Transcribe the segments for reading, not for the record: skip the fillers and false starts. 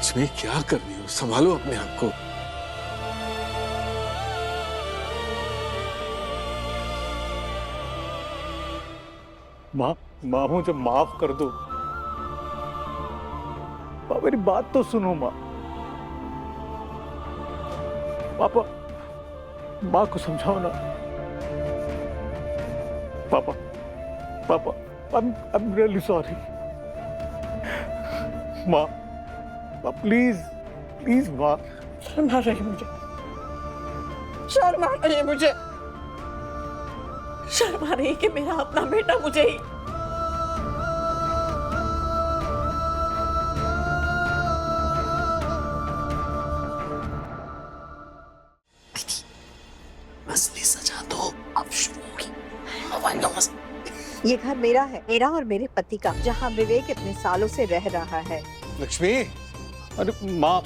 लक्ष्मी क्या कर रही हो? संभालो अपने आप को। माँ, माँ मुझे माफ कर दो। माँ मेरी बात तो सुनो माँ। पापा, माँ को समझाओ ना। पापा, पापा, I'm really sorry। माँ, माँ प्लीज, प्लीज माँ। शर्म आ रही है मुझे, शर्म आ रही है मुझे, शर्म आ रही है कि मेरा अपना बेटा मुझे ही। असली सजा तो अब शुरू होगी। ये घर मेरा है, मेरा और मेरे पति का, जहाँ विवेक इतने सालों से रह रहा है। लक्ष्मी, अरे माँ,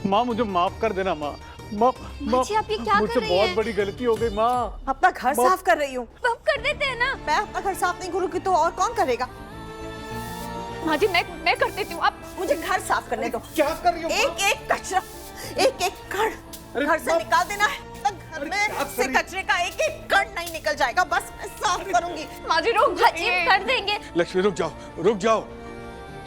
माँ मुझे माफ कर देना माँ। माँ, माँ जी, आप ये क्या कर मुझसे रही बहुत हैं? बड़ी गलती हो गई माँ। अपना घर माँ- साफ कर रही हूँ। तो हम कर देते हैं ना। मैं अपना घर साफ नहीं करूँगी तो और कौन करेगा? माँ जी मैं कर देती हूँ, आप मुझे घर साफ करने दो। क्या कर रही हो? एक एक कचरा, एक एक कण घर से निकाल देना है। घर में से कचरे का एक एक कण नहीं निकल जाएगा। बस मैं साफ करूंगी। माँ जी रोक जाइए, कर देंगे। लक्ष्मी रुक जाओ, रुक जाओ।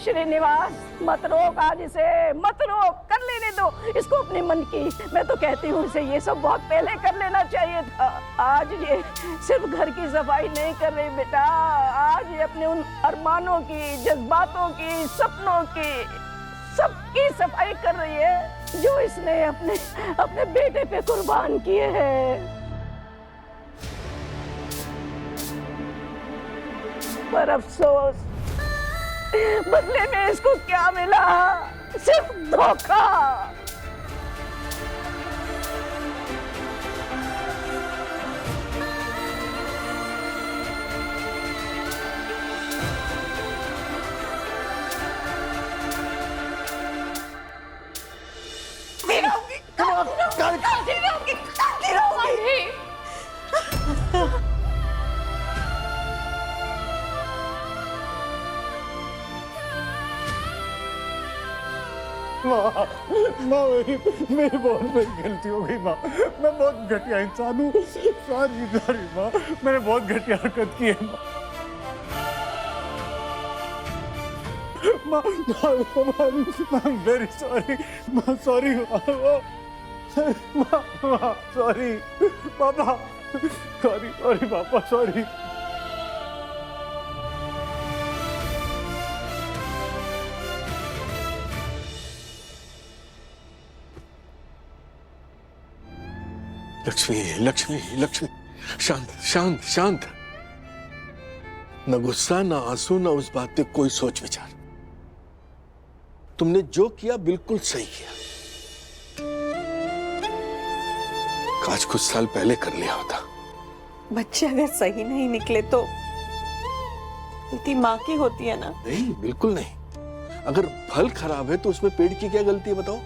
श्रीनिवास मत रोक, आज इसे मत रोक, कर लेने दो इसको अपने मन की। मैं तो कहती हूँ इसे ये सब बहुत पहले कर लेना चाहिए था। आज ये सिर्फ घर की सफाई नहीं कर रही बेटा, आज ये अपने उन अरमानों की, जज्बातों की, सपनों की, सबकी सफाई कर रही है जो इसने अपने अपने बेटे पे कुर्बान किए हैं। पर अफसोस, बदले में इसको क्या मिला? सिर्फ धोखा। माँ, मेरी बहुत बड़ी गलती हो गई माँ। मैं बहुत घटिया इंसान हूँ। सॉरी सॉरी माँ, मैंने बहुत घटिया हरकत की है माँ। माँ वेरी सॉरी माँ, सॉरी माँ, सॉरी पापा, सॉरी सॉरी पापा, सॉरी। लक्ष्मी, लक्ष्मी, लक्ष्मी, शांत शांत शांत। न गुस्सा, न आंसू, न उस बात पे कोई सोच विचार। तुमने जो किया बिल्कुल सही किया। काश कुछ साल पहले कर लिया होता। बच्चे अगर सही नहीं निकले तो गलती माँ की होती है ना? नहीं, बिल्कुल नहीं। अगर फल खराब है तो उसमें पेड़ की क्या गलती है बताओ?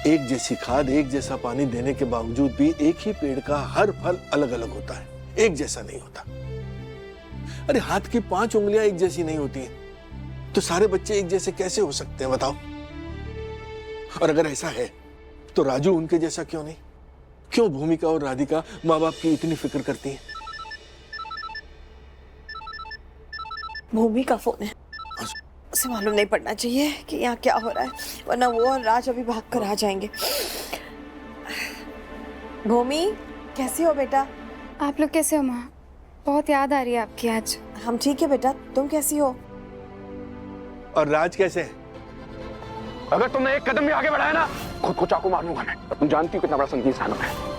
एक जैसी खाद, एक जैसा पानी देने के बावजूद भी एक ही पेड़ का हर फल अलग अलग होता है, एक जैसा नहीं होता। अरे हाथ की 5 उंगलियां एक जैसी नहीं होती हैं, तो सारे बच्चे एक जैसे कैसे हो सकते हैं बताओ? और अगर ऐसा है तो राजू उनके जैसा क्यों नहीं? क्यों भूमिका और राधिका माँ बाप की इतनी फिक्र करती हैं? भूमि का फोन है, उसे मालूम नहीं पड़ना चाहिए कि यहाँ क्या हो रहा है, वरना वो और राज अभी भाग कर आ जाएंगे। भूमि, कैसी हो बेटा? आप लोग कैसे हो माँ? बहुत याद आ रही है आपकी आज। हम ठीक है बेटा, तुम कैसी हो? और राज कैसे है? अगर तुमने एक कदम भी आगे बढ़ाया ना, खुद को चाकू मारूंगा मैं। तुम जानती हो कितना बड़ा संगीत इंसान है।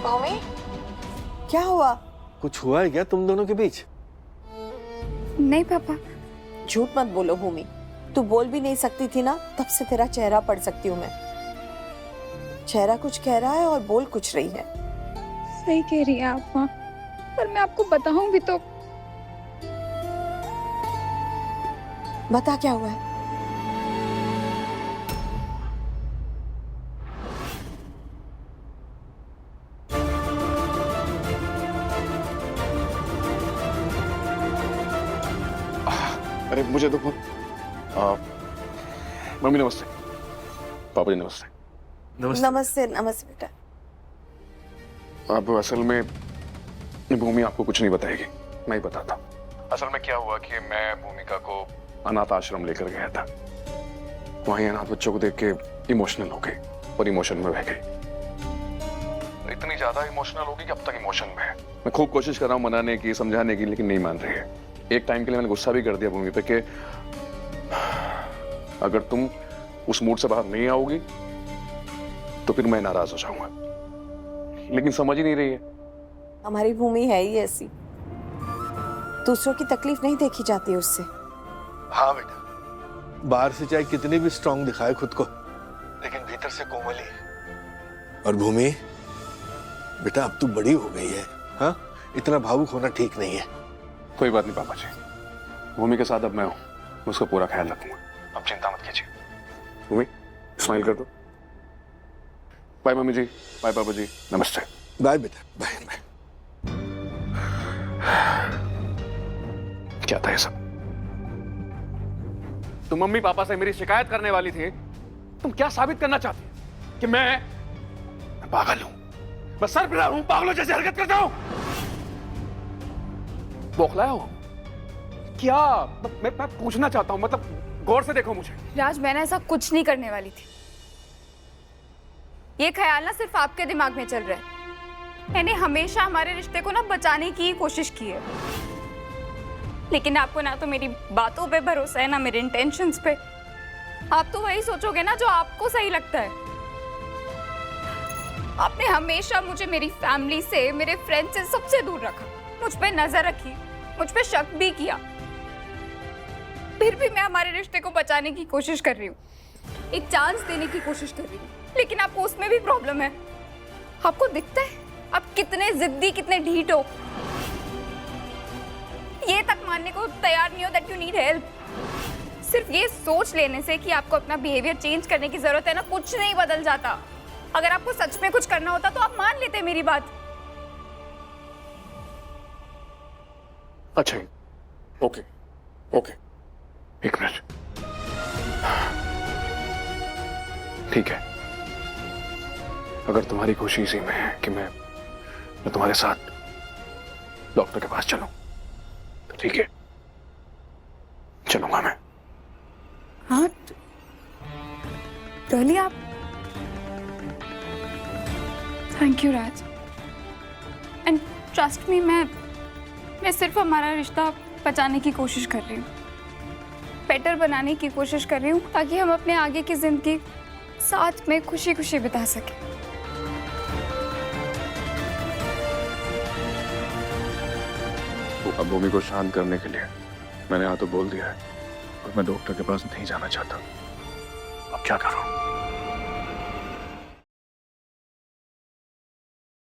भूमि, क्या हुआ? कुछ हुआ है क्या तुम दोनों के बीच? नहीं पापा। झूठ मत बोलो भूमि, तू बोल भी नहीं सकती थी ना, तब से तेरा चेहरा पढ़ सकती हूँ मैं। चेहरा कुछ कह रहा है और बोल कुछ रही है। सही कह रही है आप माँ, पर मैं आपको बताऊं भी तो। बता क्या हुआ है? अरे मुझे तो मम्मी नमस्ते, पापा जी नमस्ते। नमस्ते नमस्ते बेटा। अब असल में भूमि आपको कुछ नहीं बताएगी, मैं ही बताता। असल में क्या हुआ कि मैं भूमिका को अनाथ आश्रम लेकर गया था। वहीं अनाथ बच्चों को देख के इमोशनल हो गई और इमोशन में बह गई। इतनी ज्यादा इमोशनल हो गई कि अब तक इमोशन में है। मैं खूब कोशिश कर रहा हूँ मनाने की, समझाने की, लेकिन नहीं मान रही है। एक टाइम के लिए मैंने गुस्सा भी कर दिया भूमि पे कि अगर तुम उस मूड से बाहर नहीं आओगी तो फिर मैं नाराज हो जाऊंगा, लेकिन समझ ही नहीं रही है। हमारी भूमि है ही ऐसी, दूसरों की तकलीफ नहीं देखी जाती उससे। हाँ बेटा, बाहर से चाहे कितनी भी स्ट्रांग दिखाए खुद को, लेकिन भीतर से कोमल ही है। और भूमि बेटा, अब तू बड़ी हो गई है, हाँ? इतना भावुक होना ठीक नहीं है। कोई बात नहीं पापा जी, भूमि के साथ अब मैं हूं, उसका पूरा ख्याल रखूंगा, अब चिंता मत कीजिए। भूमि स्माइल कर दो। बाय मम्मी जी, बाय पापा जी, नमस्ते। बाय बेटा, बाय बाय। क्या था ये सब? तुम मम्मी पापा से मेरी शिकायत करने वाली थी। तुम क्या साबित करना चाहती हो? कि मैं पागल हूं, मैं सरपिरा हूं, पागलों जैसी हरकत करता हूं? बौखलाया हो क्या? मैं पूछना चाहता हूं, मतलब गौर से देखो मुझे। राज, मैंने ऐसा कुछ नहीं करने वाली थी। ये ख्याल ना सिर्फ आपके दिमाग में चल रहा है। मैंने हमेशा हमारे रिश्ते को ना बचाने की कोशिश की है, लेकिन आपको ना तो मेरी बातों पे भरोसा है, ना मेरे इंटेंशंस पे। आप तो वही सोचोगे ना जो आपको सही लगता है। आपने हमेशा मुझे मेरी फैमिली से, मेरे फ्रेंड्स से, सबसे दूर रखा, मुझ पे नजर रखी, मुझ पे शक भी किया। फिर भी मैं हमारे रिश्ते को बचाने की कोशिश कर रही हूँ, एक चांस देने की कोशिश कर रही हूँ, लेकिन आपको उसमें भी प्रॉब्लम है। आपको दिखता है आप कितने जिद्दी, कितने ढीठ हो। ये तक मानने को तैयार नहीं हो दैट यू नीड हेल्प। सिर्फ ये सोच लेने से कि आपको अपना बिहेवियर चेंज करने की जरूरत है ना, कुछ नहीं बदल जाता। अगर आपको सच में कुछ करना होता तो आप मान लेते मेरी बात। अच्छा, ओके ओके, एक मिनट, ठीक है। अगर तुम्हारी खुशी इसी में है कि मैं तुम्हारे साथ डॉक्टर के पास चलूं, तो ठीक है, चलूंगा मैं। हाँ डॉली, आप thank you Raj, and trust me, मैं सिर्फ हमारा रिश्ता बचाने की कोशिश कर रही हूँ, बेटर बनाने की कोशिश कर रही हूँ, ताकि हम अपने आगे की जिंदगी साथ में खुशी खुशी बिता सकें। अब भूमि को शांत करने के लिए मैंने हाँ तो बोल दिया है, और मैं डॉक्टर के पास नहीं जाना चाहता। अब क्या करूं?